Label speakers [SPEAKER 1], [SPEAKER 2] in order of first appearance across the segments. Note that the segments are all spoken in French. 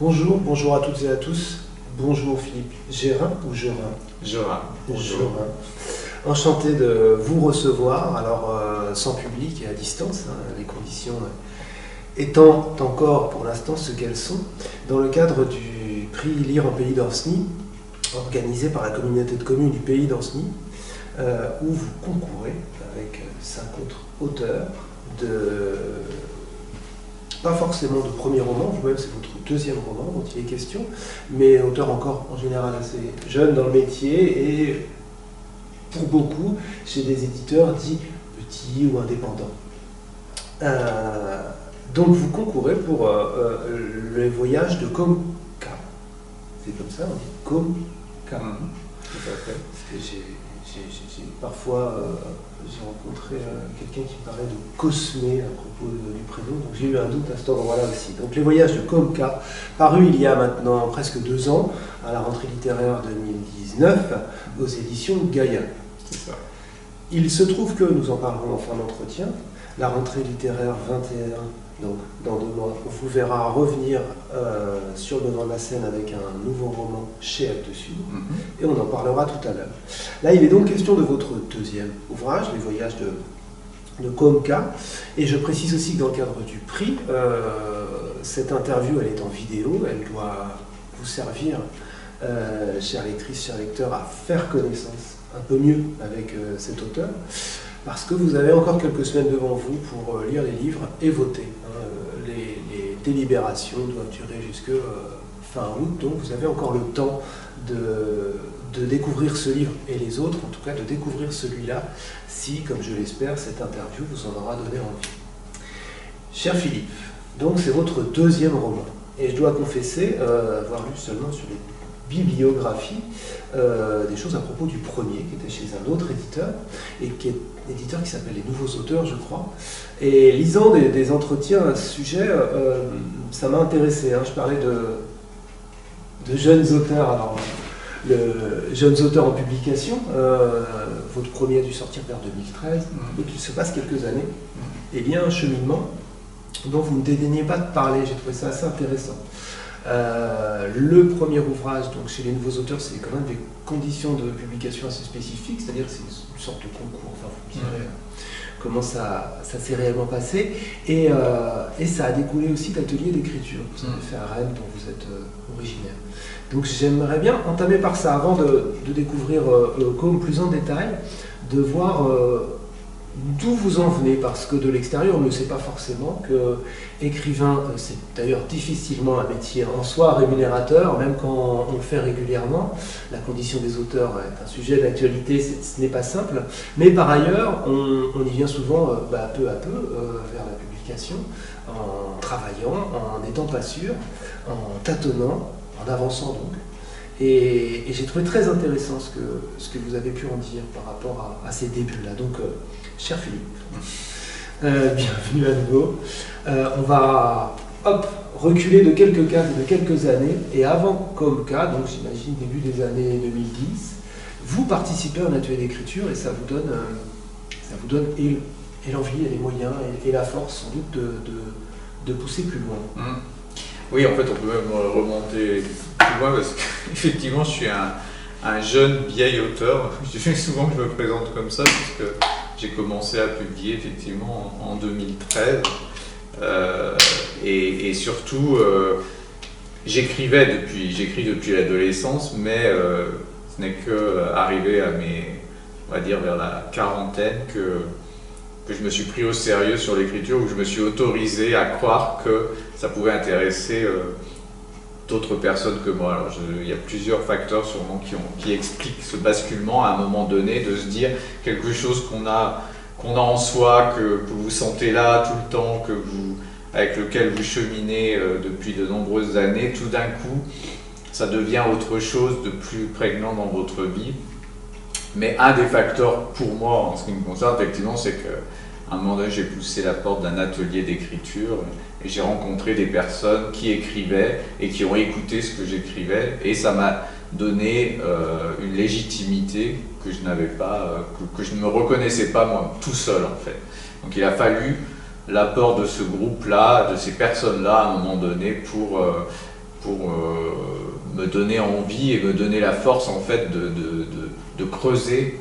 [SPEAKER 1] Bonjour à toutes et à tous. Bonjour Philippe Gérin ou Gerin?
[SPEAKER 2] Gerin. Bonjour.
[SPEAKER 1] Gerin. Enchanté de vous recevoir, alors sans public et à distance, les conditions étant encore pour l'instant ce qu'elles sont, dans le cadre du prix Lire en Pays d'Orsny, organisé par la communauté de communes du Pays d'Orsny, où vous concourez avec 5 autres auteurs pas forcément de premier roman, vous-même c'est votre deuxième roman dont il est question, mais auteur encore en général assez jeune dans le métier et pour beaucoup chez des éditeurs dits petits ou indépendants. Donc vous concourez pour les voyages de Comca. C'est comme ça, on dit Comca.
[SPEAKER 2] Tout à fait.
[SPEAKER 1] Parce que parfois j'ai rencontré quelqu'un qui parlait de Cosmé à propos du prénom, donc j'ai eu un doute à cet endroit-là aussi. Donc les voyages de Comca, paru il y a maintenant presque 2 ans, à la rentrée littéraire 2019, aux éditions Gaïa.
[SPEAKER 2] C'est ça.
[SPEAKER 1] Il se trouve que, nous en parlerons en fin d'entretien, la rentrée littéraire 21, donc dans 2 mois, on vous verra revenir sur le devant de la scène avec un nouveau roman chez Actes Sud, et on en parlera tout à l'heure. Là, il est donc question de votre deuxième ouvrage, Les voyages de Comca, et je précise aussi que dans le cadre du prix, cette interview, elle est en vidéo, elle doit vous servir, chères lectrices, chers lecteurs, à faire connaissance un peu mieux avec cet auteur, parce que vous avez encore quelques semaines devant vous pour lire les livres et voter. Les délibérations doivent durer jusque fin août, donc vous avez encore le temps de découvrir ce livre et les autres, en tout cas de découvrir celui-là, si, comme je l'espère, cette interview vous en aura donné envie. Cher Philippe, donc c'est votre deuxième roman, et je dois confesser avoir lu seulement sur les bibliographies des choses à propos du premier, qui était chez un autre éditeur, et qui est un éditeur qui s'appelle Les Nouveaux Auteurs, je crois. Et lisant des entretiens à ce sujet, ça m'a intéressé. Je parlais de jeunes auteurs. Alors, jeunes auteurs en publication, votre premier a dû sortir vers 2013, donc il se passe quelques années. Et bien un cheminement dont vous ne dédaignez pas de parler, j'ai trouvé ça assez intéressant. Le premier ouvrage, donc chez Les Nouveaux Auteurs, c'est quand même des conditions de publication assez spécifiques, c'est-à-dire que c'est une sorte de concours, enfin vous me direz comment ça s'est réellement passé, et ça a découlé aussi d'ateliers d'écriture, vous avez fait à Rennes, dont vous êtes originaire. Donc j'aimerais bien entamer par ça, avant de découvrir Com plus en détail, de voir d'où vous en venez, parce que de l'extérieur on ne sait pas forcément que écrivain, c'est d'ailleurs difficilement un métier en soi rémunérateur, même quand on le fait régulièrement. La condition des auteurs est un sujet d'actualité, ce n'est pas simple, mais par ailleurs on y vient souvent peu à peu vers la publication, en travaillant, en n'étant pas sûr, en tâtonnant, en avançant donc. Et j'ai trouvé très intéressant ce que vous avez pu en dire par rapport à ces débuts-là. Donc, cher Philippe, bienvenue à nouveau. On va reculer de quelques années, et avant Comca, donc j'imagine début des années 2010, vous participez à un atelier d'écriture et ça vous donne et l'envie et les moyens et la force sans doute de pousser plus loin.
[SPEAKER 2] Oui, en fait, on peut même remonter plus loin parce qu'effectivement, je suis un jeune vieil auteur. Je dis souvent que je me présente comme ça parce que j'ai commencé à publier effectivement en 2013. Et surtout, j'écris depuis l'adolescence, mais ce n'est qu'arrivé à on va dire vers la quarantaine que je me suis pris au sérieux sur l'écriture, où je me suis autorisé à croire que ça pouvait intéresser d'autres personnes que moi. Alors il y a plusieurs facteurs sûrement qui expliquent ce basculement à un moment donné, de se dire quelque chose qu'on a en soi, que vous sentez là tout le temps, avec lequel vous cheminez depuis de nombreuses années, tout d'un coup ça devient autre chose de plus prégnant dans votre vie. Mais un des facteurs pour moi, en ce qui me concerne, effectivement, c'est qu'à un moment donné, j'ai poussé la porte d'un atelier d'écriture et j'ai rencontré des personnes qui écrivaient et qui ont écouté ce que j'écrivais, et ça m'a donné une légitimité que je n'avais pas, que je ne me reconnaissais pas moi, tout seul en fait. Donc il a fallu l'apport de ce groupe-là, de ces personnes-là à un moment donné pour me donner envie et me donner la force en fait de creuser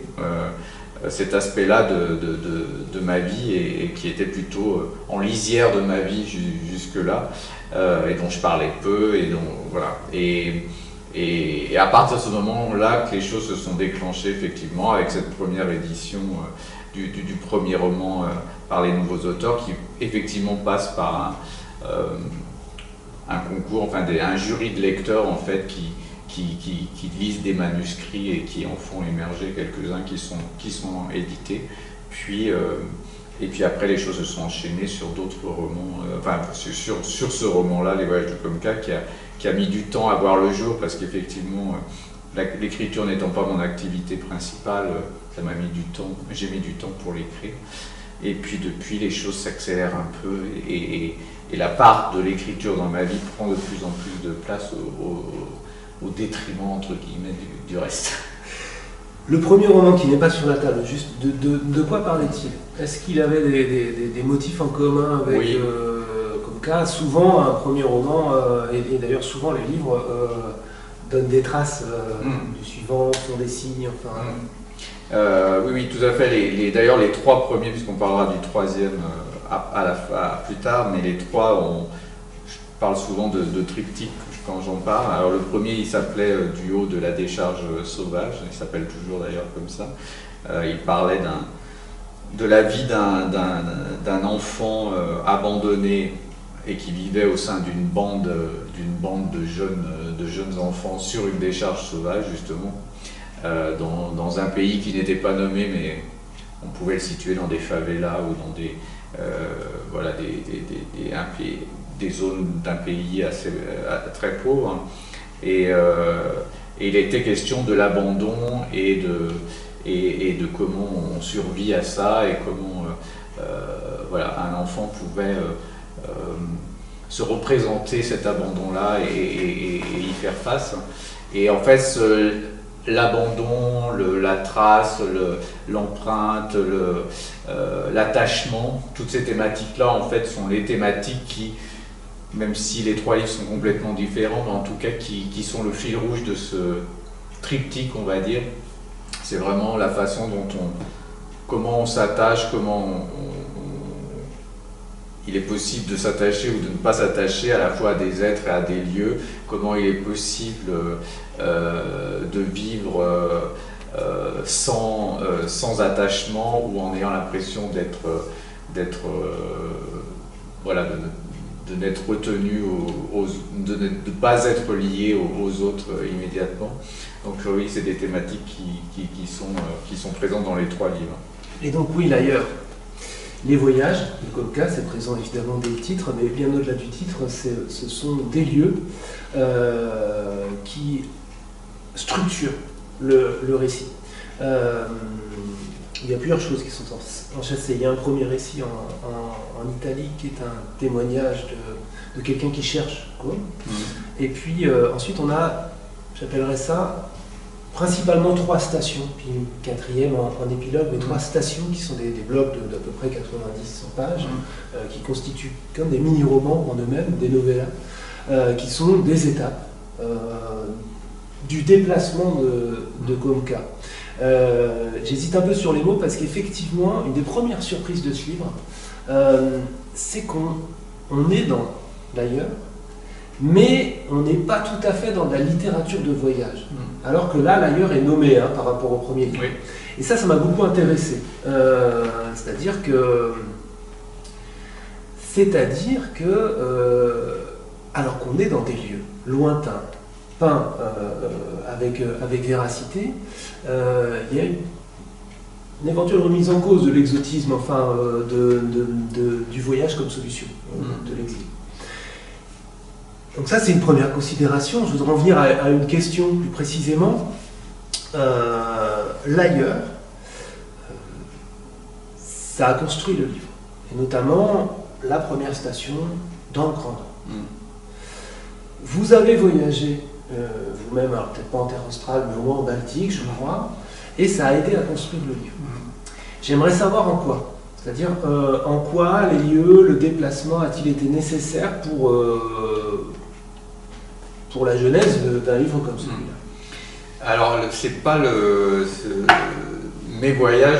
[SPEAKER 2] cet aspect-là de ma vie et qui était plutôt en lisière de ma vie jusque-là et dont je parlais peu et dont voilà et à partir de ce moment-là que les choses se sont déclenchées effectivement avec cette première édition du premier roman par les nouveaux auteurs qui effectivement passe par un concours, enfin un jury de lecteurs en fait qui lisent des manuscrits et qui en font émerger quelques-uns qui sont édités. Et puis après les choses se sont enchaînées sur d'autres romans, sur ce roman-là, Les Voyages de Comca, qui a mis du temps à voir le jour parce qu'effectivement l'écriture n'étant pas mon activité principale, ça m'a mis du temps, j'ai mis du temps pour l'écrire. Et puis depuis, les choses s'accélèrent un peu et la part de l'écriture dans ma vie prend de plus en plus de place au détriment, entre guillemets, du reste.
[SPEAKER 1] Le premier roman qui n'est pas sur la table, juste de quoi parlait-il? Est-ce qu'il avait des motifs en commun avec
[SPEAKER 2] oui.
[SPEAKER 1] Comca? Souvent, un premier roman, et d'ailleurs souvent les livres, donnent des traces du suivant, font des signes, enfin...
[SPEAKER 2] Oui, tout à fait. D'ailleurs, les trois premiers, puisqu'on parlera du troisième plus tard, mais les trois, je parle souvent de triptyque quand j'en parle. Alors le premier, il s'appelait Du haut de la décharge sauvage, il s'appelle toujours d'ailleurs comme ça. Il parlait de la vie d'un enfant abandonné et qui vivait au sein d'une bande de jeunes enfants sur une décharge sauvage, justement. Dans un pays qui n'était pas nommé, mais on pouvait le situer dans des favelas ou dans des zones d'un pays très pauvre. Hein. Et il était question de l'abandon et de comment on survit à ça et comment un enfant pouvait se représenter cet abandon-là et y faire face. Et en fait, l'abandon, la trace, l'empreinte, l'attachement, toutes ces thématiques-là en fait sont les thématiques qui, même si les trois livres sont complètement différents, mais en tout cas qui sont le fil rouge de ce triptyque, on va dire. C'est vraiment la façon dont comment on s'attache, il est possible de s'attacher ou de ne pas s'attacher à la fois à des êtres et à des lieux, comment il est possible de vivre sans attachement ou en ayant l'impression de n'être retenu, de ne pas être lié aux autres immédiatement. Donc oui, c'est des thématiques qui sont présentes dans les trois livres.
[SPEAKER 1] Et donc oui, l'ailleurs. Les voyages de Comca, c'est présent évidemment dès le titre, mais bien au-delà du titre, ce sont des lieux qui structurent le récit. Il y a plusieurs choses qui sont enchâssées. Il y a un premier récit en Italie qui est un témoignage de quelqu'un qui cherche quoi. Et puis ensuite on a, j'appellerais ça, principalement 3 stations, puis une quatrième en épilogue, mais 3 stations qui sont des blocs d'à peu près 90-100 pages, qui constituent comme des mini-romans en eux-mêmes, des novellas, qui sont des étapes du déplacement de Comca. J'hésite un peu sur les mots parce qu'effectivement, une des premières surprises de ce livre, c'est qu'on est dans l'ailleurs, mais on n'est pas tout à fait dans de la littérature de voyage. Alors que là, l'ailleurs est nommé par rapport au premier livre. Oui. Et ça m'a beaucoup intéressé. C'est-à-dire que alors qu'on est dans des lieux lointains, peints avec véracité, il y a une éventuelle remise en cause de l'exotisme, enfin du voyage comme solution de l'exil. Donc ça, c'est une première considération. Je voudrais en venir à une question plus précisément. L'ailleurs, ça a construit le livre, et notamment la première station dans le Grand Nord. Vous avez voyagé vous-même, alors peut-être pas en terre australe, mais au moins en Baltique, je crois, et ça a aidé à construire le livre. J'aimerais savoir en quoi. C'est-à-dire en quoi les lieux, le déplacement a-t-il été nécessaire pour pour la genèse d'un livre comme celui-là?
[SPEAKER 2] Alors, c'est pas mes voyages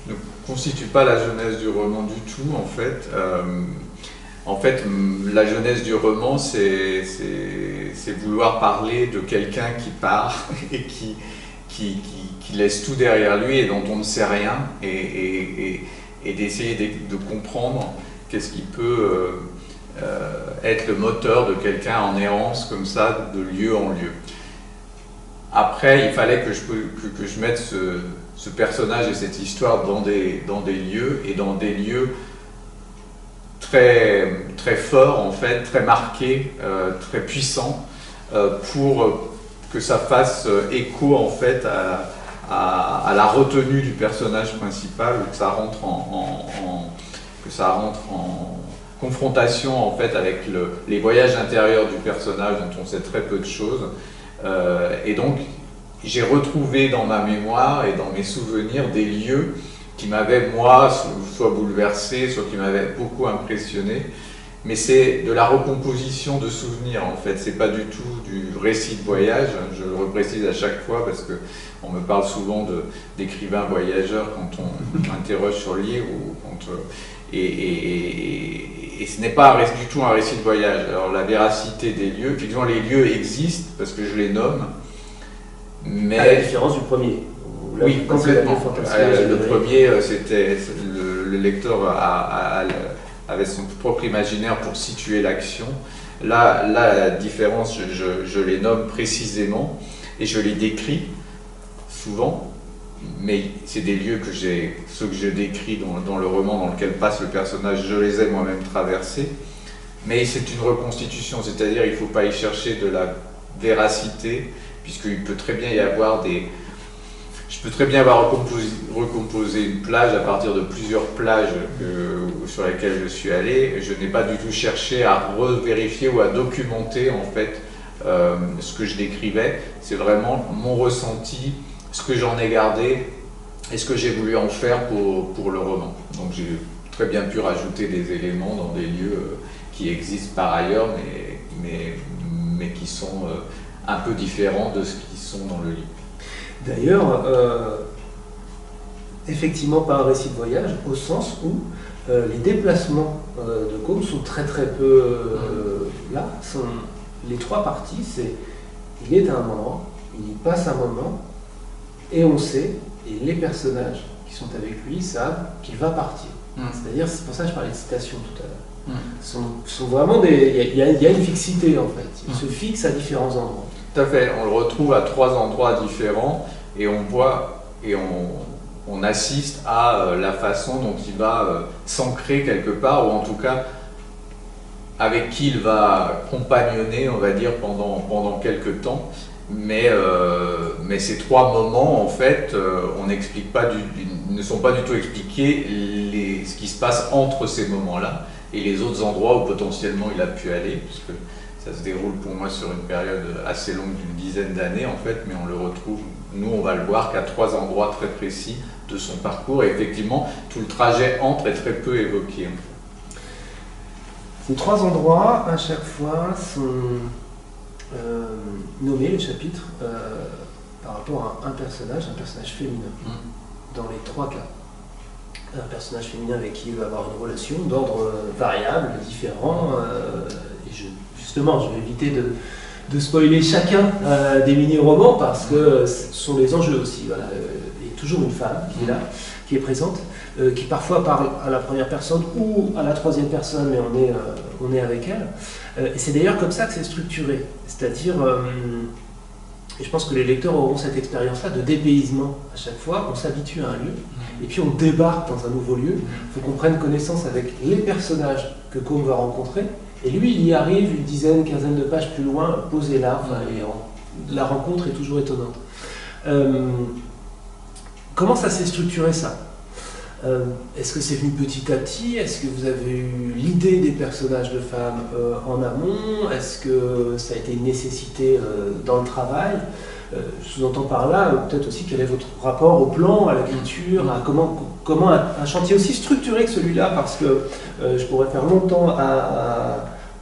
[SPEAKER 2] ne constituent pas la genèse du roman du tout, en fait. La genèse du roman, c'est vouloir parler de quelqu'un qui part et qui laisse tout derrière lui et dont on ne sait rien, et d'essayer de comprendre qu'est-ce qui peut être le moteur de quelqu'un en errance comme ça, de lieu en lieu. Après, il fallait que je mette ce personnage et cette histoire dans des lieux, et dans des lieux très, très forts, en fait, très marqués, très puissants, pour que ça fasse écho, en fait, à la retenue du personnage principal, que ça rentre en confrontation, en fait, avec les voyages intérieurs du personnage dont on sait très peu de choses. Et donc, j'ai retrouvé dans ma mémoire et dans mes souvenirs des lieux qui m'avaient, moi, soit bouleversé, soit qui m'avaient beaucoup impressionné. Mais c'est de la recomposition de souvenirs, en fait. C'est pas du tout du récit de voyage. Je le reprécise à chaque fois parce que on me parle souvent d'écrivains voyageurs quand on m'interroge sur le livre. Et ce n'est pas du tout un récit de voyage. Alors la véracité des lieux, effectivement les lieux existent parce que je les nomme, mais...
[SPEAKER 1] À la différence du premier.
[SPEAKER 2] Oui, complètement. Le premier, c'était le lecteur avait son propre imaginaire pour situer l'action. Là, la différence, je les nomme précisément et je les décris souvent, mais c'est des lieux ceux que je décris dans le roman dans lequel passe le personnage, je les ai moi-même traversés. Mais c'est une reconstitution, c'est-à-dire il ne faut pas y chercher de la véracité, puisqu'il peut très bien y avoir Je peux très bien avoir recomposé une plage à partir de plusieurs plages sur lesquelles je suis allé. Je n'ai pas du tout cherché à revérifier ou à documenter, en fait, ce que je décrivais. C'est vraiment mon ressenti, ce que j'en ai gardé et ce que j'ai voulu en faire pour le roman. Donc j'ai très bien pu rajouter des éléments dans des lieux qui existent par ailleurs, mais qui sont un peu différents de ce qui sont dans le livre.
[SPEAKER 1] D'ailleurs, effectivement pas un récit de voyage, au sens où les déplacements de Côme sont très très peu là. Les trois parties, il est à un endroit, il y passe un moment, et on sait, et les personnages qui sont avec lui savent qu'il va partir. C'est-à-dire, c'est pour ça que je parlais de citation tout à l'heure. Sont vraiment il y a une fixité en fait, il se fixe à différents endroits.
[SPEAKER 2] Tout à fait, on le retrouve à 3 endroits différents et on voit et on assiste à la façon dont il va s'ancrer quelque part, ou en tout cas avec qui il va compagnonner, on va dire, pendant quelques temps. Mais ces 3 moments, en fait, ne sont pas du tout expliqués ce qui se passe entre ces moments-là et les autres endroits où potentiellement il a pu aller, puisque ça se déroule pour moi sur une période assez longue d'une dizaine d'années, en fait, mais on le retrouve, nous on va le voir qu'à 3 endroits très précis de son parcours, et effectivement tout le trajet entre est très peu évoqué. En fait.
[SPEAKER 1] Ces 3 endroits, à chaque fois, sont nommés, le chapitre, par rapport à un personnage féminin, dans les 3 cas. Un personnage féminin avec qui il va avoir une relation d'ordre variable, différent, justement, je vais éviter de spoiler chacun des mini-romans parce que ce sont les enjeux aussi. Voilà. Il y a toujours une femme qui est là, qui est présente, qui parfois parle à la première personne ou à la 3e personne, mais on est avec elle. Et c'est d'ailleurs comme ça que c'est structuré. C'est-à-dire, et je pense que les lecteurs auront cette expérience-là de dépaysement à chaque fois. On s'habitue à un lieu et puis on débarque dans un nouveau lieu. Il faut qu'on prenne connaissance avec les personnages que Côme va rencontrer. Et lui, il y arrive une dizaine, quinzaine de pages plus loin, posé là, et la rencontre est toujours étonnante. Comment ça s'est structuré, ça ? Est-ce que c'est venu petit à petit ? Est-ce que vous avez eu l'idée des personnages de femmes en amont ? Est-ce que ça a été une nécessité dans le travail ? Je sous-entends par là, peut-être aussi, quel est votre rapport au plan, à l'écriture, à comment un chantier aussi structuré que celui-là, parce que je pourrais faire longtemps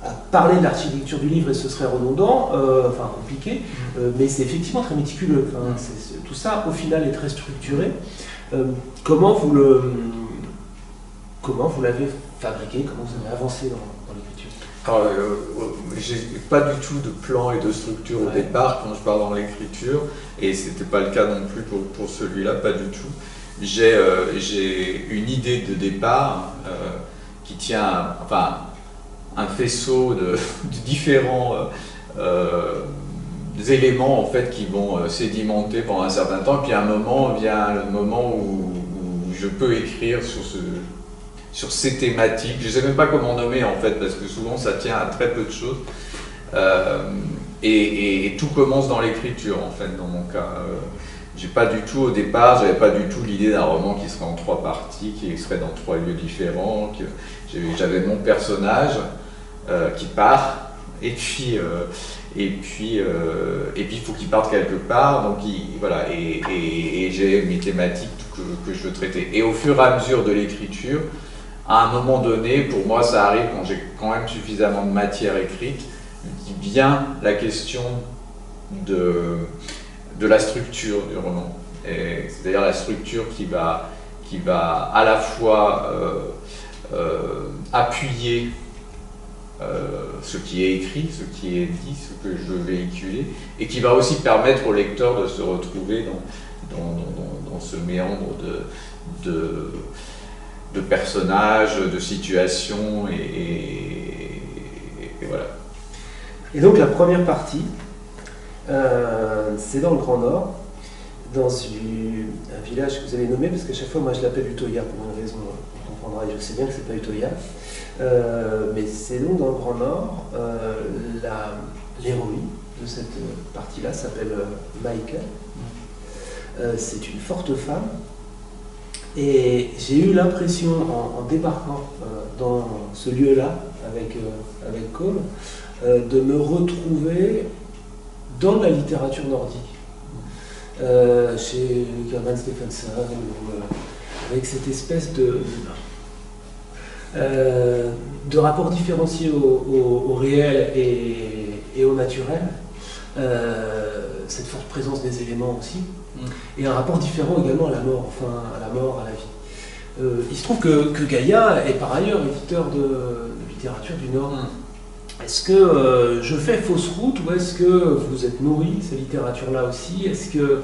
[SPEAKER 1] à parler de l'architecture du livre et ce serait redondant, enfin compliqué, mais c'est effectivement très méticuleux. Enfin, tout ça, au final, est très structuré. Comment vous l'avez fabriqué, comment vous avez avancé dans l'écriture?
[SPEAKER 2] Alors, j'ai pas du tout de plan et de structure au départ quand je pars dans l'écriture, et c'était pas le cas non plus pour celui-là, pas du tout. J'ai une idée de départ qui tient un faisceau de différents éléments en fait, qui vont sédimenter pendant un certain temps, puis à un moment vient le moment où je peux écrire sur ces thématiques. Je ne sais même pas comment nommer en fait, parce que souvent ça tient à très peu de choses. Et tout commence dans l'écriture en fait, dans mon cas. J'ai pas du tout au départ, j'avais pas du tout l'idée d'un roman qui serait en 3 parties, qui serait dans 3 lieux différents. J'avais mon personnage qui part, et puis il faut qu'il parte quelque part. Donc voilà, et j'ai mes thématiques que je veux traiter. Et au fur et à mesure de l'écriture, à un moment donné, pour moi, ça arrive quand j'ai quand même suffisamment de matière écrite, vient la question de la structure du roman. C'est-à-dire la structure qui va à la fois appuyer ce qui est écrit, ce qui est dit, ce que je veux véhiculer, et qui va aussi permettre au lecteur de se retrouver dans ce méandre de personnages, de situations, et voilà.
[SPEAKER 1] Et donc la première partie, c'est dans le Grand Nord, dans un village que vous avez nommé, parce qu'à chaque fois moi je l'appelle Utoya pour une raison, on comprendra, et je sais bien que c'est pas Utoya, mais c'est donc dans le Grand Nord. L'héroïne de cette partie-là s'appelle Maïka. C'est une forte femme, et j'ai eu l'impression en débarquant dans ce lieu-là avec Côme, de me retrouver dans la littérature nordique, chez Kjartan Stephenson, avec cette espèce de rapport différencié au réel et au naturel, cette forte présence des éléments aussi, et un rapport différent également à la mort, à la vie. Il se trouve que Gaïa est par ailleurs éditeur de littérature du Nord. Est-ce que je fais fausse route, ou est-ce que vous êtes nourri de ces littératures-là aussi? Est-ce que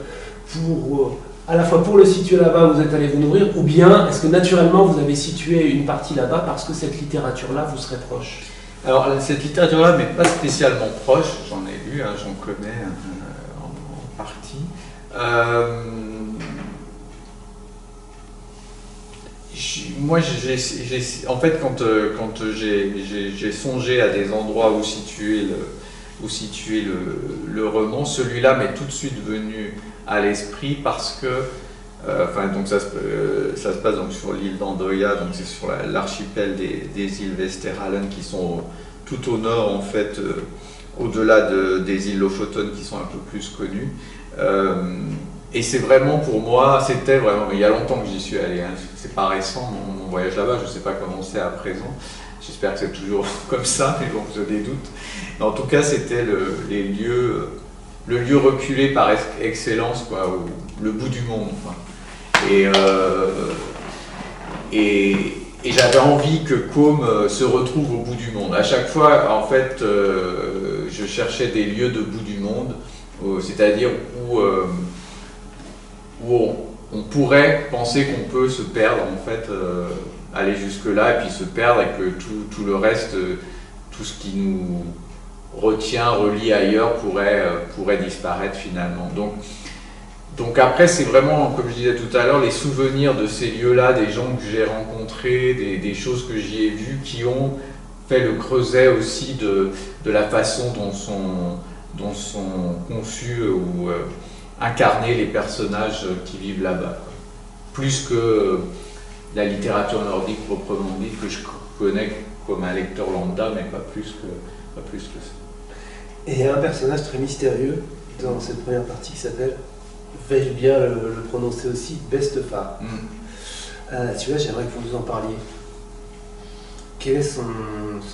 [SPEAKER 1] à la fois pour le situer là-bas, vous êtes allé vous nourrir, ou bien est-ce que naturellement vous avez situé une partie là-bas parce que cette littérature-là vous serait proche?
[SPEAKER 2] Alors cette littérature-là m'est pas spécialement proche, j'en ai lu, j'en connais en partie. Moi, en fait, quand j'ai songé à des endroits où situer le roman, celui-là m'est tout de suite venu à l'esprit parce que, donc ça se passe donc sur l'île d'Andoya, donc c'est sur l'archipel des îles Vesteralen qui sont tout au nord en fait, au-delà des îles Lofoten qui sont un peu plus connues. Et c'est vraiment pour moi, c'était vraiment, il y a longtemps que j'y suis allé, c'est pas récent mon voyage là-bas, je sais pas comment c'est à présent, j'espère que c'est toujours comme ça, mais bon, j'ai des doutes. Mais en tout cas, c'était le lieu reculé par excellence, quoi, le bout du monde. Quoi. Et j'avais envie que Côme se retrouve au bout du monde. À chaque fois, en fait, je cherchais des lieux de bout du monde, c'est-à-dire où on pourrait penser qu'on peut se perdre, en fait, aller jusque-là et puis se perdre, et que tout le reste, tout ce qui nous retient, relie ailleurs, pourrait disparaître finalement. Donc après, c'est vraiment, comme je disais tout à l'heure, les souvenirs de ces lieux-là, des gens que j'ai rencontrés, des choses que j'y ai vues, qui ont fait le creuset aussi de la façon dont sont conçus ou incarner les personnages qui vivent là-bas. Plus que la littérature nordique proprement dite, que je connais comme un lecteur lambda, mais pas plus que ça.
[SPEAKER 1] Et il y a un personnage très mystérieux dans cette première partie qui s'appelle, vais-je bien le prononcer aussi, Bestefar. Celui-là, j'aimerais que vous nous en parliez. quelle est son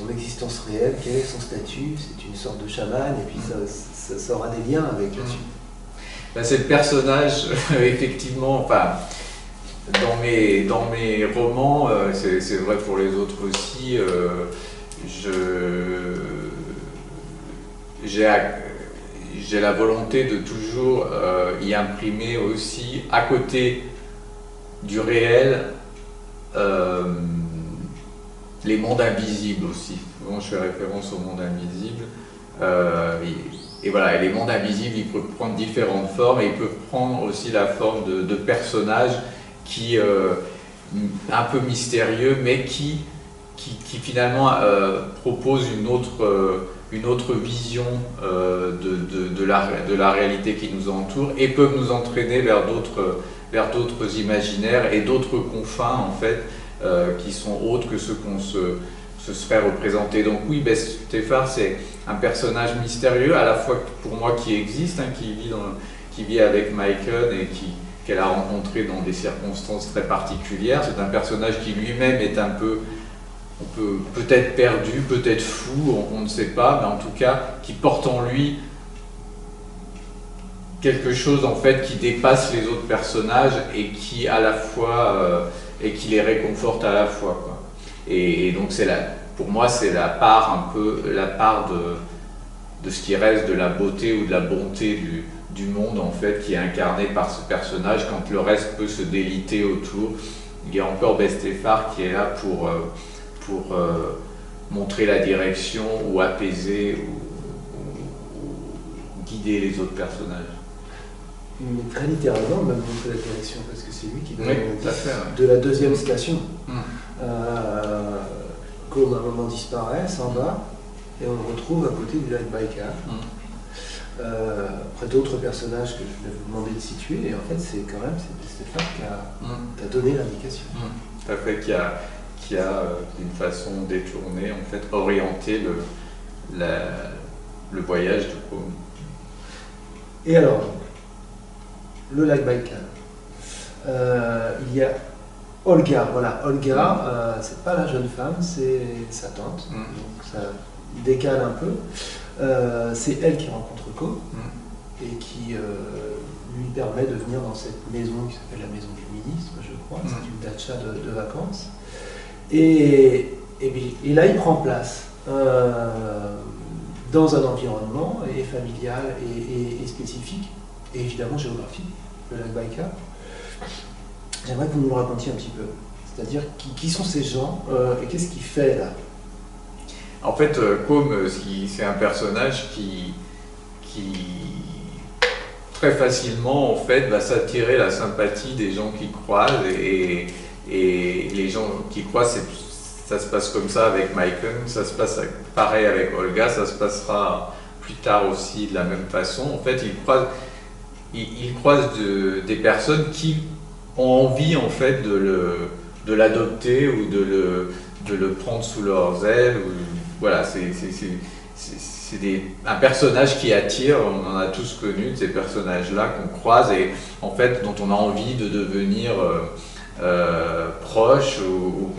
[SPEAKER 1] existence réelle, quel est son statut, c'est une sorte de chaman, et puis ça aura des liens avec là-dessus.
[SPEAKER 2] Ben, c'est le personnage, effectivement, enfin, dans mes romans, c'est vrai pour les autres aussi, j'ai la volonté de toujours y imprimer aussi, à côté du réel, les mondes invisibles aussi. Souvent, je fais référence aux mondes invisibles. Et voilà, et les mondes invisibles, ils peuvent prendre différentes formes, et ils peuvent prendre aussi la forme de personnages qui, un peu mystérieux, mais qui finalement proposent une autre vision de la réalité qui nous entoure, et peuvent nous entraîner vers d'autres imaginaires et d'autres confins, en fait, qui sont autres que ceux qu'on se serait représenté. Donc oui, Stéphane, c'est un personnage mystérieux, à la fois pour moi qui existe, hein, qui vit avec Michael et qu'elle a rencontré dans des circonstances très particulières. C'est un personnage qui lui-même est un peu, peut-être perdu, peut-être fou, on ne sait pas, mais en tout cas qui porte en lui quelque chose, en fait, qui dépasse les autres personnages et qui à la fois et qui les réconforte à la fois, quoi. Et donc pour moi c'est la part de ce qui reste de la beauté ou de la bonté du monde, en fait, qui est incarné par ce personnage quand le reste peut se déliter autour. Il y a encore Stéphane qui est là pour montrer la direction ou apaiser ou guider les autres personnages.
[SPEAKER 1] Mais très littéralement, même montrer la direction, parce que c'est lui qui donne
[SPEAKER 2] l'indice
[SPEAKER 1] de la deuxième station. Comme à un moment disparaît, s'en va, et on le retrouve à côté du lac Baïkal. Après d'autres personnages que je vais vous demander de situer, et en fait c'est quand même Stéphane qui a donné l'indication.
[SPEAKER 2] Tout à fait, qui a d'une façon détournée, en fait, orienté le voyage de Côme.
[SPEAKER 1] Et alors, le lac Baïkal. Il y a Olga, voilà, Olga, c'est pas la jeune femme, c'est sa tante, donc ça décale un peu. C'est elle qui rencontre Côme et qui lui permet de venir dans cette maison qui s'appelle la maison du ministre, je crois, c'est une datcha de vacances. Et là, il prend place dans un environnement familial et spécifique, et évidemment géographique, le lac Baïkal. J'aimerais que vous nous le racontiez un petit peu. C'est-à-dire, qui sont ces gens et qu'est-ce qu'il fait là?
[SPEAKER 2] En fait, Côme, c'est un personnage qui très facilement, en fait, va s'attirer la sympathie des gens qui croisent, et les gens qui croisent, ça se passe comme ça avec Michael, ça se passe pareil avec Olga, ça se passera plus tard aussi de la même façon. En fait, il croise des personnes qui ont envie, en fait, de l'adopter ou de le prendre sous leurs ailes. Voilà, c'est un personnage qui attire. On en a tous connu de ces personnages-là qu'on croise et, en fait, dont on a envie de devenir proche ou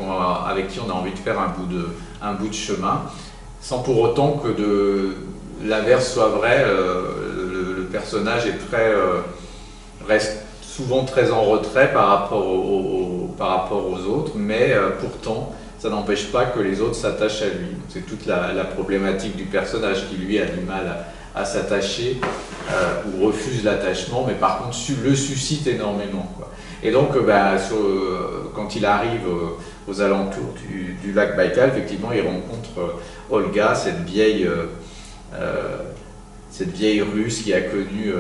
[SPEAKER 2] avec qui on a envie de faire un bout de chemin, sans pour autant que l'inverse soit vrai. Le personnage reste souvent très en retrait par rapport aux autres, mais pourtant ça n'empêche pas que les autres s'attachent à lui. C'est toute la problématique du personnage qui, lui, a du mal à s'attacher ou refuse l'attachement, mais par contre le suscite énormément, quoi. Et donc quand il arrive aux alentours du lac Baïkal, effectivement il rencontre Olga, cette vieille russe qui a connu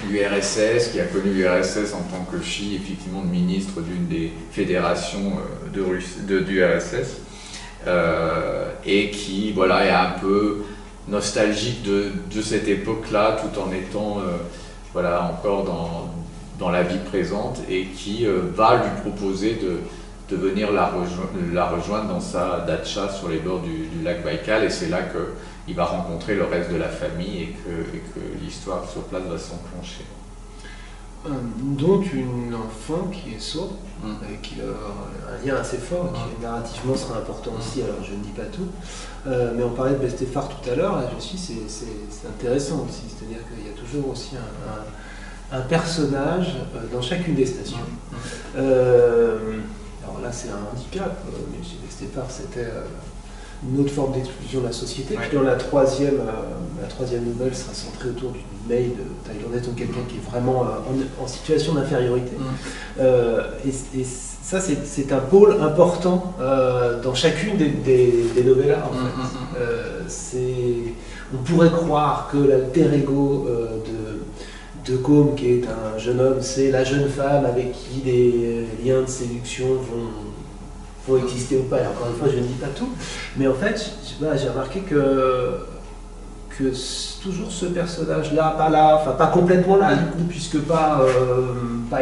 [SPEAKER 2] l'URSS, en tant que fille, effectivement, de ministre d'une des fédérations du RSS, et qui, voilà, est un peu nostalgique de cette époque-là, tout en étant voilà, encore dans la vie présente, et qui va lui proposer de venir la rejoindre dans sa datcha sur les bords du lac Baïkal, et c'est là qu'il va rencontrer le reste de la famille et que l'histoire sur place va s'enclencher.
[SPEAKER 1] dont une enfant qui est sourde, avec qui il a un lien assez fort, qui narrativement sera important aussi, alors je ne dis pas tout. Mais on parlait de Bestefar tout à l'heure, là je suis, c'est intéressant aussi, c'est-à-dire qu'il y a toujours aussi un personnage dans chacune des stations. Alors là c'est un handicap, mais chez Bestefar c'était une autre forme d'exclusion de la société. Puis dans la troisième nouvelle sera centrée autour d'une maid thaïlandaise, donc quelqu'un qui est vraiment en situation d'infériorité. Et ça, c'est un pôle important dans chacune des novellas, en fait. On pourrait croire que l'alter ego de Côme, qui est un jeune homme, c'est la jeune femme avec qui des liens de séduction vont exister ou pas. Et encore une fois, je ne dis pas tout. Mais en fait, j'ai remarqué que toujours ce personnage-là, pas complètement là, du coup, puisque pas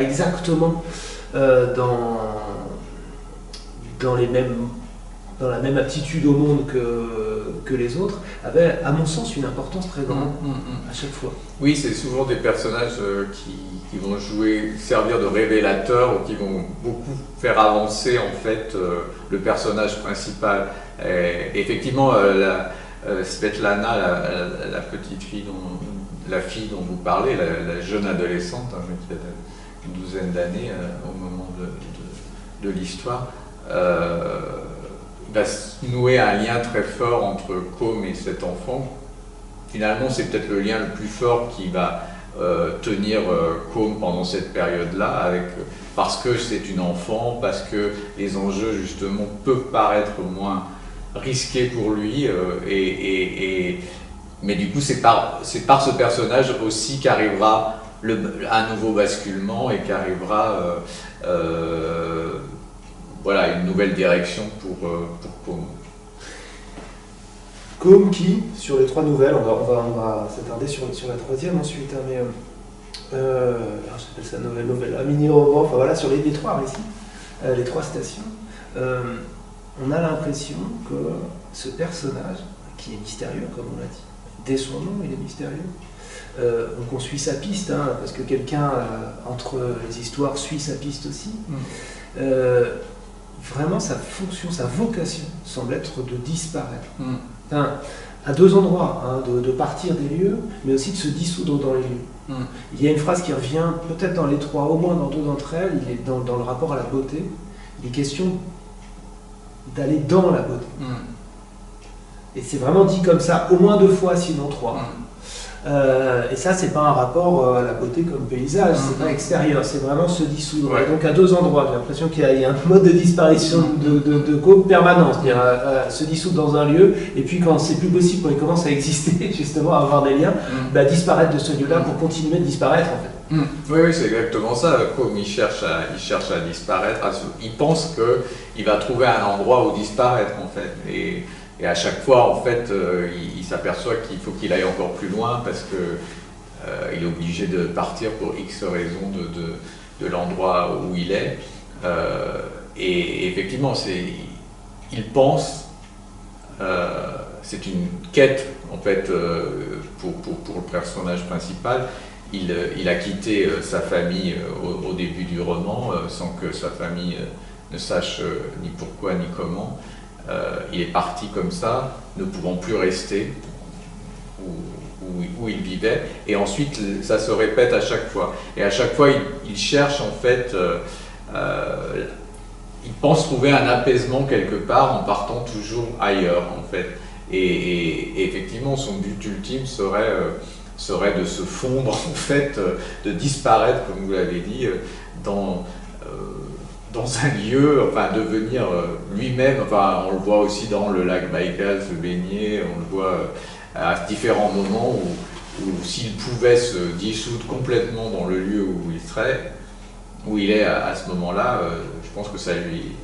[SPEAKER 1] exactement dans la même aptitude au monde que les autres, avait, à mon sens, une importance très grande à chaque fois.
[SPEAKER 2] Oui, c'est souvent des personnages qui vont servir de révélateurs ou qui vont beaucoup faire avancer en fait le personnage principal. Et effectivement, Svetlana, la petite fille, la fille dont vous parlez, la jeune adolescente, qui a une douzaine d'années au moment de l'histoire, va se nouer un lien très fort entre Côme et cet enfant. Finalement, c'est peut-être le lien le plus fort qui va tenir Côme pendant cette période-là, parce que c'est une enfant, parce que les enjeux justement peuvent paraître moins risqués pour lui, mais du coup c'est par ce personnage aussi qu'arrivera un nouveau basculement et qu'arrivera une nouvelle direction pour Côme.
[SPEAKER 1] Côme qui, sur les trois nouvelles, on va s'attarder sur la troisième ensuite, hein, mais j'appelle ça nouvelle, un mini-roman, enfin voilà, sur les trois récits, les trois stations, on a l'impression que ce personnage, qui est mystérieux, comme on l'a dit, dès son nom, il est mystérieux. Donc on suit sa piste, hein, parce que quelqu'un, entre les histoires, suit sa piste aussi. Vraiment, sa fonction, sa vocation semble être de disparaître. Enfin, à deux endroits, hein, de partir des lieux, mais aussi de se dissoudre dans les lieux. Il y a une phrase qui revient peut-être dans les trois, au moins dans deux d'entre elles, il est dans le rapport à la beauté. Il est question d'aller dans la beauté. Et c'est vraiment dit comme ça, au moins deux fois, sinon trois. Et ça, c'est pas un rapport à la beauté comme paysage, c'est pas extérieur, c'est vraiment se dissoudre. Ouais. Donc à deux endroits, j'ai l'impression qu'il y a un mode de disparition de Côme permanent, c'est-à-dire se dissoudre dans un lieu, et puis quand c'est plus possible, quand il commence à exister, justement à avoir des liens, disparaître de ce lieu-là pour continuer de disparaître en fait.
[SPEAKER 2] Oui, c'est exactement ça. Côme, il cherche à disparaître, il pense qu'il va trouver un endroit où disparaître en fait. Et à chaque fois, en fait, il s'aperçoit qu'il faut qu'il aille encore plus loin parce qu'il est obligé de partir pour X raisons de l'endroit où il est. Et effectivement, il pense, c'est une quête en fait pour le personnage principal. Il a quitté sa famille au début du roman sans que sa famille ne sache ni pourquoi ni comment. Il est parti comme ça, ne pouvant plus rester où il vivait, et ensuite ça se répète à chaque fois. Et à chaque fois, il cherche en fait, il pense trouver un apaisement quelque part en partant toujours ailleurs en fait. Et effectivement, son but ultime serait de se fondre en fait, de disparaître, comme vous l'avez dit, dans un lieu, enfin devenir lui-même, enfin on le voit aussi dans le lac Baïkal se baigner, on le voit à différents moments où s'il pouvait se dissoudre complètement dans le lieu où il est à ce moment-là, je pense que ça lui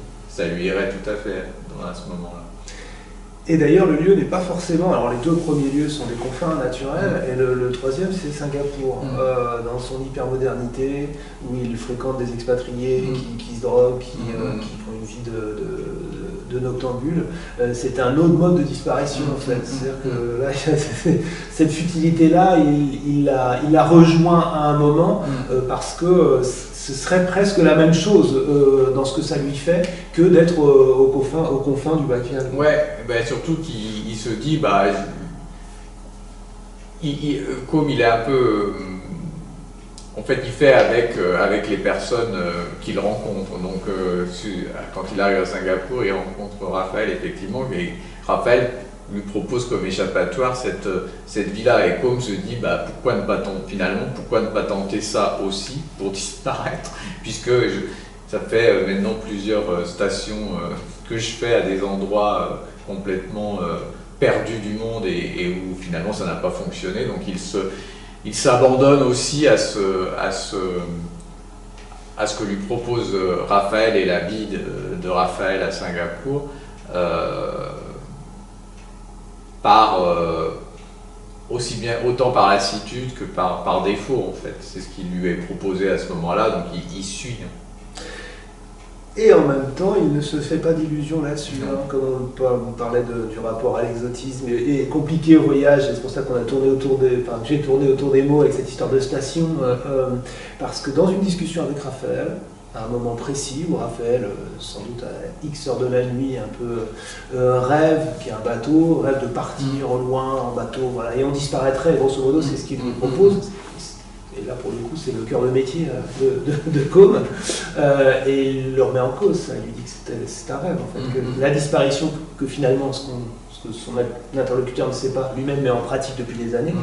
[SPEAKER 2] irait tout à fait à ce moment-là.
[SPEAKER 1] Et d'ailleurs, le lieu n'est pas forcément... Alors, les deux premiers lieux sont des confins naturels, et le troisième, c'est Singapour, dans son hypermodernité, où il fréquente des expatriés qui se droguent, qui font une vie de de Noctambule, c'est un autre mode de disparition en fait. C'est-à-dire que là, cette futilité-là, il la rejoint à un moment parce que ce serait presque la même chose dans ce que ça lui fait que d'être aux confins du Bacchial.
[SPEAKER 2] Ouais, ben surtout qu'il se dit, bah, comme il est un peu... En fait, il fait avec les personnes qu'il rencontre. Donc, quand il arrive à Singapour, il rencontre Raphaël, effectivement, et Raphaël lui propose comme échappatoire cette villa. Et Côme se dit, bah, pourquoi ne pas tenter ça aussi pour disparaître, puisque ça fait maintenant plusieurs stations que je fais à des endroits complètement perdus du monde et où finalement ça n'a pas fonctionné. Donc il s'abandonne aussi à ce que lui propose Raphaël et la vie de Raphaël à Singapour autant par lassitude que par défaut en fait. C'est ce qui lui est proposé à ce moment-là, donc il suit.
[SPEAKER 1] Et en même temps, il ne se fait pas d'illusions là-dessus. Comme on parlait du rapport à l'exotisme et compliqué au voyage, et c'est pour ça qu'on a tourné j'ai tourné autour des mots avec cette histoire de station, parce que dans une discussion avec Raphaël, à un moment précis où Raphaël, sans doute à X heures de la nuit, un peu rêve qu'il y a un bateau, rêve de partir au loin en bateau, voilà, et on disparaîtrait, grosso modo, c'est ce qu'il lui propose. Et là, pour le coup, c'est le cœur de métier de Côme. Et il le remet en cause. Ça. Il lui dit que c'est un rêve, en fait. Que la disparition, que finalement, ce que son interlocuteur ne sait pas, lui-même met en pratique depuis des années,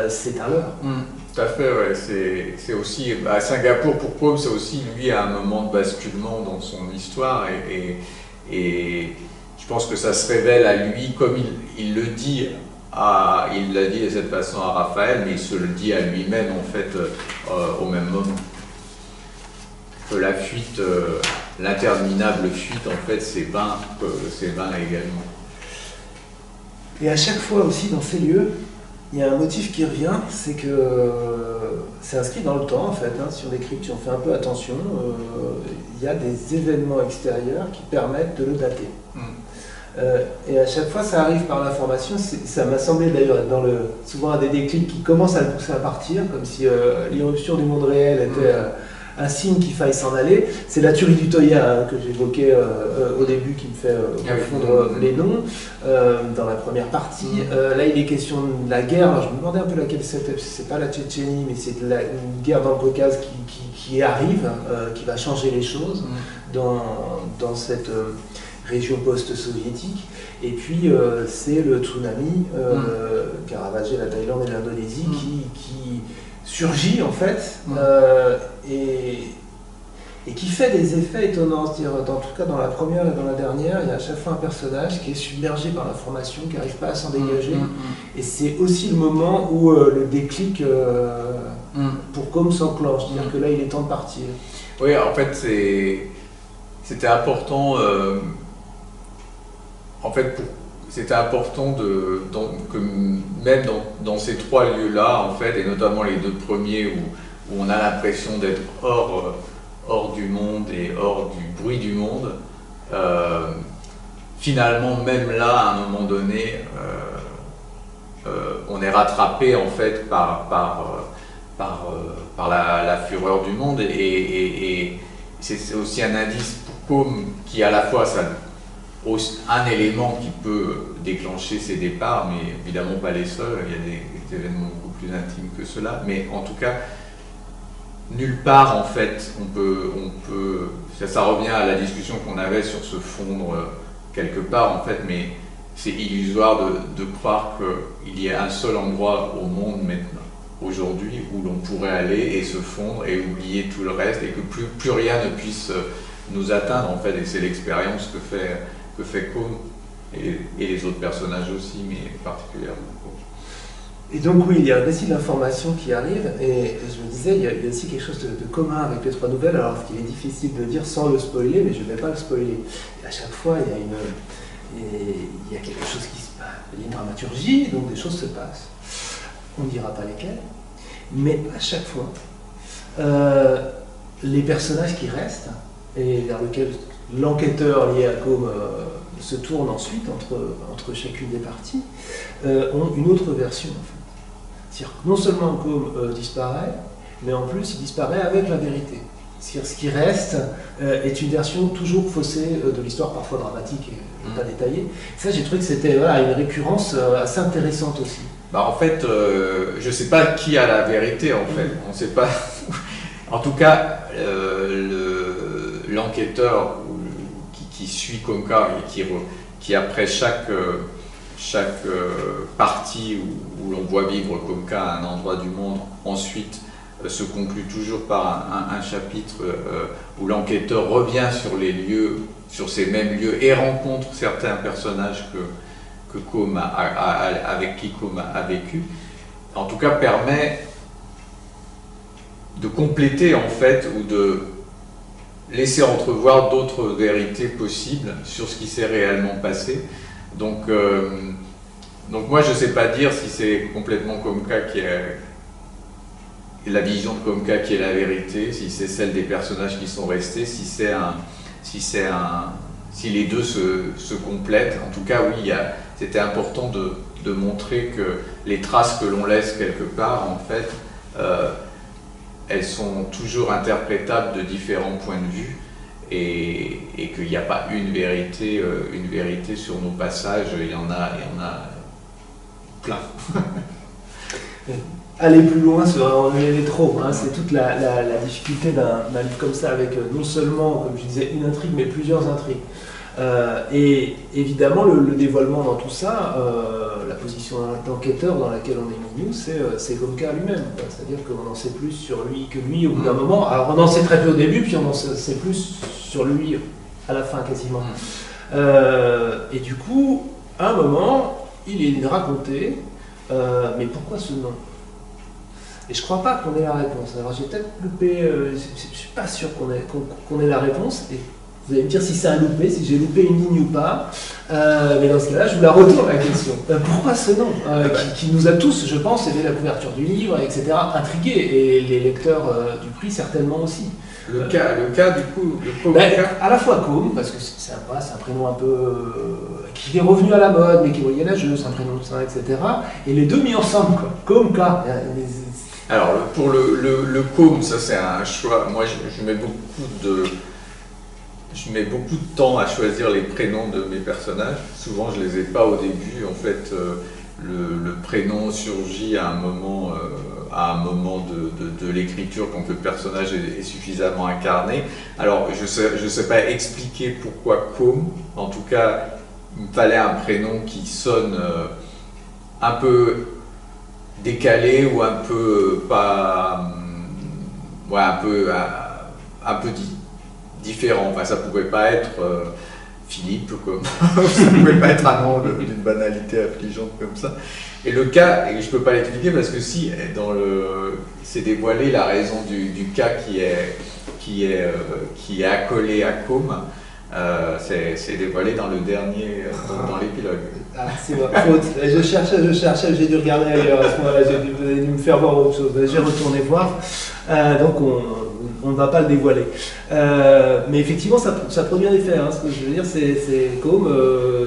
[SPEAKER 1] c'est un leurre.
[SPEAKER 2] Tout à fait, ouais. C'est aussi, à Singapour, pour Côme, c'est aussi, lui, un moment de basculement dans son histoire. Et je pense que ça se révèle à lui, comme il le dit. Il l'a dit de cette façon à Raphaël, mais il se le dit à lui-même en fait au même moment. Que la fuite, l'interminable fuite, en fait, c'est vain également.
[SPEAKER 1] Et à chaque fois aussi dans ces lieux, il y a un motif qui revient, c'est que c'est inscrit dans le temps en fait. Si on décrypte, si on fait un peu attention, il y a des événements extérieurs qui permettent de le dater. Et à chaque fois, ça arrive par l'information. Ça m'a semblé d'ailleurs souvent à des déclics qui commencent à le pousser à partir, comme si l'irruption du monde réel était un signe qu'il faille s'en aller. C'est la tuerie du Toya que j'évoquais au début qui me fait confondre les noms dans la première partie. Là, il est question de la guerre. Alors, je me demandais un peu laquelle c'était. C'est pas la Tchétchénie, mais c'est une guerre dans le Caucase qui arrive, qui va changer les choses dans cette région post-soviétique, et puis c'est le tsunami qui a ravagé la Thaïlande et l'Indonésie qui surgit en fait et qui fait des effets étonnants. C'est-à-dire, en tout cas dans la première et dans la dernière, il y a à chaque fois un personnage qui est submergé par l'information, qui n'arrive pas à s'en dégager, et c'est aussi le moment où le déclic pour Côme s'enclenche, c'est-à-dire que là il est temps de partir.
[SPEAKER 2] Oui, en fait c'était important. En fait, c'était important que même dans ces trois lieux-là, en fait, et notamment les deux premiers où on a l'impression d'être hors du monde et hors du bruit du monde, finalement, même là, à un moment donné, on est rattrapé en fait par la fureur du monde et c'est aussi un indice pour Côme qui à la fois un élément qui peut déclencher ces départs, mais évidemment pas les seuls, il y a des événements beaucoup plus intimes que cela, mais en tout cas, nulle part en fait, on peut ça revient à la discussion qu'on avait sur se fondre quelque part en fait, mais c'est illusoire de croire qu'il y a un seul endroit au monde maintenant, aujourd'hui, où l'on pourrait aller et se fondre et oublier tout le reste et que plus rien ne puisse nous atteindre en fait, et c'est l'expérience que fait Côme et les autres personnages aussi, mais particulièrement Côme.
[SPEAKER 1] Et donc oui, il y a un récit d'information qui arrive, et je me disais, il y a aussi quelque chose de commun avec les trois nouvelles, alors ce qu'il est difficile de dire sans le spoiler, mais je ne vais pas le spoiler. Et à chaque fois, il y a quelque chose qui se passe, il y a une dramaturgie, donc des choses se passent. On ne dira pas lesquelles, mais à chaque fois, les personnages qui restent, et vers lesquels l'enquêteur lié à Com se tourne ensuite entre chacune des parties, ont une autre version en fait. C'est-à-dire que non seulement Com disparaît, mais en plus il disparaît avec la vérité. C'est-à-dire ce qui reste est une version toujours faussée de l'histoire, parfois dramatique et pas détaillée. Ça, j'ai trouvé que c'était une récurrence assez intéressante aussi.
[SPEAKER 2] En fait, je ne sais pas qui a la vérité en fait. On sait pas. En tout cas, l'enquêteur qui suit Comca et qui après chaque partie où l'on voit vivre Comca à un endroit du monde, ensuite se conclut toujours par un chapitre où l'enquêteur revient sur les lieux, sur ces mêmes lieux, et rencontre certains personnages que Com avec qui Com a vécu. En tout cas, permet de compléter en fait, ou de laisser entrevoir d'autres vérités possibles sur ce qui s'est réellement passé. Donc moi, je ne sais pas dire si c'est complètement Comca qui est la vision de Comca qui est la vérité, si c'est celle des personnages qui sont restés, si les deux se complètent. En tout cas, oui, c'était important de montrer que les traces que l'on laisse quelque part, en fait, elles sont toujours interprétables de différents points de vue, et qu'il n'y a pas une vérité sur nos passages. Il y en a plein.
[SPEAKER 1] Aller plus loin serait en aller trop, hein. C'est toute la difficulté d'un livre comme ça, avec non seulement, comme je disais, une intrigue, mais plusieurs intrigues. Et évidemment, le dévoilement dans tout ça, la position d'enquêteur dans laquelle on est mis nous, c'est Comca lui-même. C'est-à-dire qu'on en sait plus sur lui que lui au bout d'un moment. Alors on en sait très peu au début, puis on en sait plus sur lui à la fin quasiment. Et du coup, à un moment, il est raconté, mais pourquoi ce nom ? Et je ne crois pas qu'on ait la réponse. Alors j'ai peut-être loupé, je ne suis pas sûr qu'on ait la réponse. Et vous allez me dire si c'est un loupé, si j'ai loupé une ligne ou pas. Mais dans ce cas-là, je vous la retourne la question. Pourquoi ce nom qui nous a tous, je pense, aidé la couverture du livre, etc., intrigués. Et les lecteurs du prix certainement aussi.
[SPEAKER 2] Le cas du coup, le Com.
[SPEAKER 1] À la fois Com, parce que c'est un prénom un peu qui est revenu à la mode, mais qui est moyenâgeux, c'est un prénom de saint, etc. Et les deux mis ensemble, quoi. Comca.
[SPEAKER 2] Alors pour le Com, ça c'est un choix. Moi je mets beaucoup de temps à choisir les prénoms de mes personnages. Souvent je les ai pas au début. En fait, le prénom surgit à un moment de l'écriture, quand le personnage est suffisamment incarné. Alors je sais pas expliquer pourquoi Com. En tout cas, il me fallait un prénom qui sonne un peu décalé, ou un peu un peu différent. Enfin, ça pouvait pas être Philippe, comme ça pouvait pas être un nom d'une banalité affligeante comme ça. Et le cas, et je peux pas l'expliquer parce que si c'est dévoilé la raison du cas qui est accolé à Com. C'est dévoilé dans le dernier, dans l'épilogue. Ah,
[SPEAKER 1] c'est ma faute. Je cherchais, j'ai dû regarder ailleurs à ce moment-là, vous avez dû me faire voir autre chose. J'ai retourné voir, donc on ne va pas le dévoiler. Mais effectivement, ça produit un effet. Hein. Ce que je veux dire, c'est comme,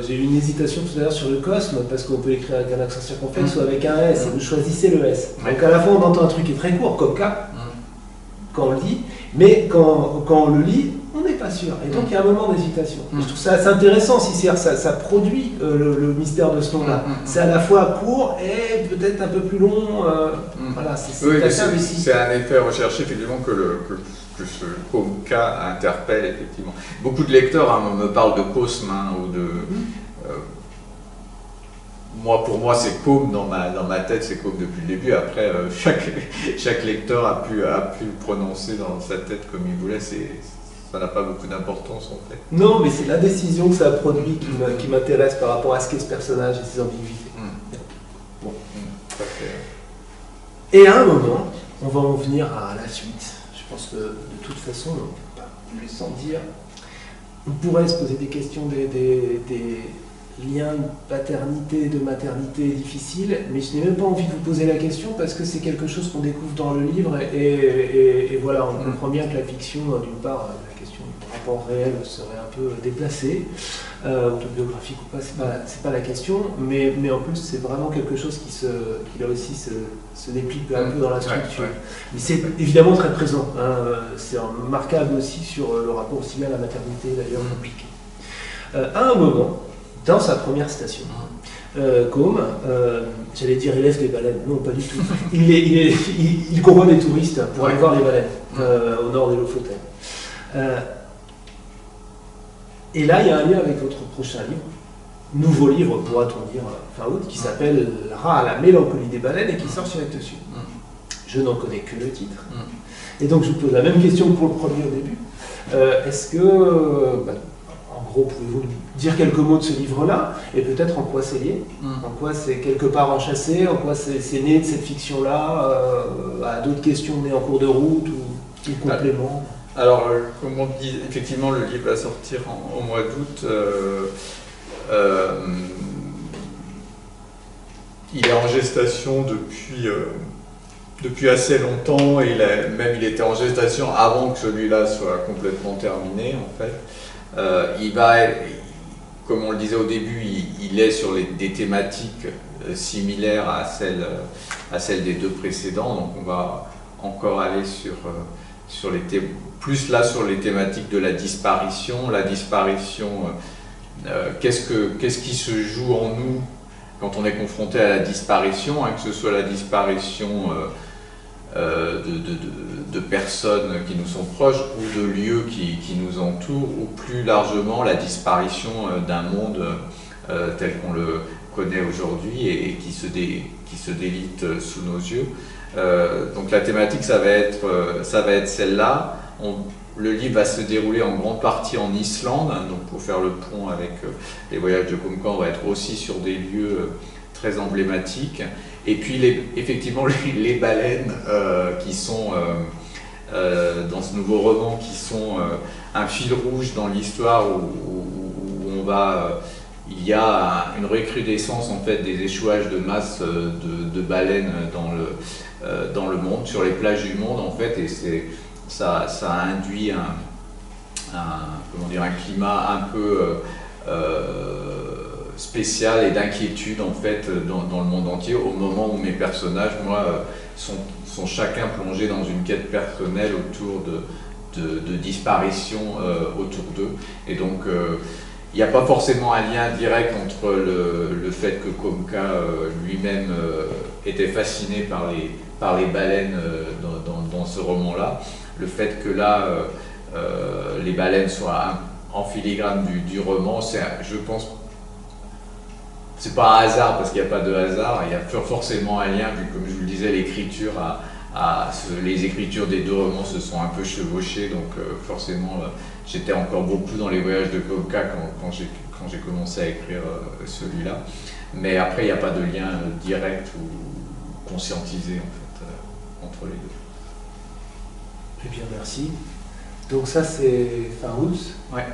[SPEAKER 1] j'ai eu une hésitation tout à l'heure sur le cosme, parce qu'on peut l'écrire avec un accent circonflexe ou avec un S, et vous choisissez le S. Donc à la fois, on entend un truc qui est très court, comme K, quand on le dit, mais quand on le lit, on n'est pas sûr. Et donc il y a un moment d'hésitation. Je trouve ça assez intéressant, si ça produit le mystère de ce nom-là. C'est à la fois court et peut-être un peu plus long. Voilà,
[SPEAKER 2] c'est un effet recherché effectivement que ce Comca interpelle effectivement. Beaucoup de lecteurs me parlent de cosme, ou de. Pour moi, c'est Com dans ma tête, c'est Com depuis le début. Après, chaque lecteur a pu le prononcer dans sa tête comme il voulait. Ça n'a pas beaucoup d'importance en fait.
[SPEAKER 1] Non, mais c'est la décision que ça a produit qui m'intéresse par rapport à ce qu'est ce personnage et ses ambiguïtés. Bon. Et à un moment, on va en venir à la suite. Je pense que de toute façon, on ne peut pas plus sans dire. On pourrait se poser des questions des liens de paternité, de maternité difficiles, mais je n'ai même pas envie de vous poser la question parce que c'est quelque chose qu'on découvre dans le livre et voilà, on comprend bien que la fiction, d'une part, la question du rapport réel serait un peu déplacé. Autobiographique ou pas, c'est pas la question, mais en plus c'est vraiment quelque chose qui là aussi se déplie peu à peu dans la structure. Mais c'est évidemment très présent, hein. C'est remarquable aussi sur le rapport aussi à la maternité d'ailleurs compliqué. À un moment, dans sa première station, Côme, j'allais dire élève des baleines, non pas du tout, il convoie des touristes pour aller voir les baleines au nord des Lofoten. Et là, il y a un lien avec votre prochain livre, nouveau livre, pourra-t-on dire, fin août, qui s'appellera La mélancolie des baleines et qui sort sur Actes Sud. Je n'en connais que le titre. Et donc, je vous pose la même question que pour le premier au début. Est-ce que, en gros, pouvez-vous dire quelques mots de ce livre-là et peut-être en quoi c'est lié, en quoi c'est quelque part enchâssé, en quoi c'est né de cette fiction-là, à d'autres questions nées en cours de route ou complément?
[SPEAKER 2] Alors, comme on dit, effectivement, le livre va sortir au mois d'août. Il est en gestation depuis assez longtemps et il était en gestation avant que celui-là soit complètement terminé, en fait. Comme on le disait au début, il est sur des thématiques similaires à celles des deux précédents, donc on va encore aller sur les thématiques de la disparition, qu'est-ce qui se joue en nous quand on est confronté à la disparition, hein, que ce soit la disparition de personnes qui nous sont proches ou de lieux qui nous entourent, ou plus largement la disparition d'un monde tel qu'on le connaît aujourd'hui et qui se délite sous nos yeux. Donc la thématique, ça va être celle-là. Le livre va se dérouler en grande partie en Islande, hein, donc pour faire le pont avec les voyages de Comca, on va être aussi sur des lieux très emblématiques. Et puis effectivement les baleines qui sont dans ce nouveau roman, qui sont un fil rouge dans l'histoire où il y a une recrudescence en fait des échouages de masse de baleines dans le monde, sur les plages du monde en fait, et ça a induit un climat un peu spécial et d'inquiétude en fait dans le monde entier, au moment où mes personnages, moi, sont chacun plongés dans une quête personnelle autour de disparition autour d'eux. Et donc il n'y a pas forcément un lien direct entre le fait que Comca lui-même était fasciné par les baleines dans ce roman-là, le fait que là les baleines soient en filigrane du roman, je pense, c'est pas un hasard, parce qu'il n'y a pas de hasard, il y a forcément un lien, vu comme je vous le disais, les écritures des deux romans se sont un peu chevauchées, donc forcément j'étais encore beaucoup dans les voyages de Comca quand j'ai commencé à écrire celui-là, mais après il n'y a pas de lien direct ou conscientisé en fait entre les deux.
[SPEAKER 1] Eh bien merci. Donc ça c'est fin août.
[SPEAKER 2] Ouais.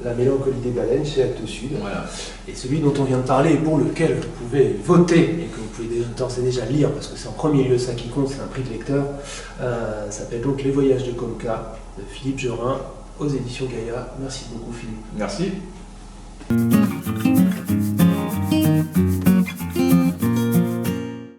[SPEAKER 1] La mélancolie des baleines chez Actes Sud.
[SPEAKER 2] Voilà.
[SPEAKER 1] Et celui dont on vient de parler et pour lequel vous pouvez voter et que vous pouvez d'ores et déjà lire, parce que c'est en premier lieu ça qui compte, c'est un prix de lecteur, s'appelle donc Les Voyages de Comca de Philippe Jorin aux éditions Gaïa. Merci beaucoup Philippe.
[SPEAKER 2] Merci.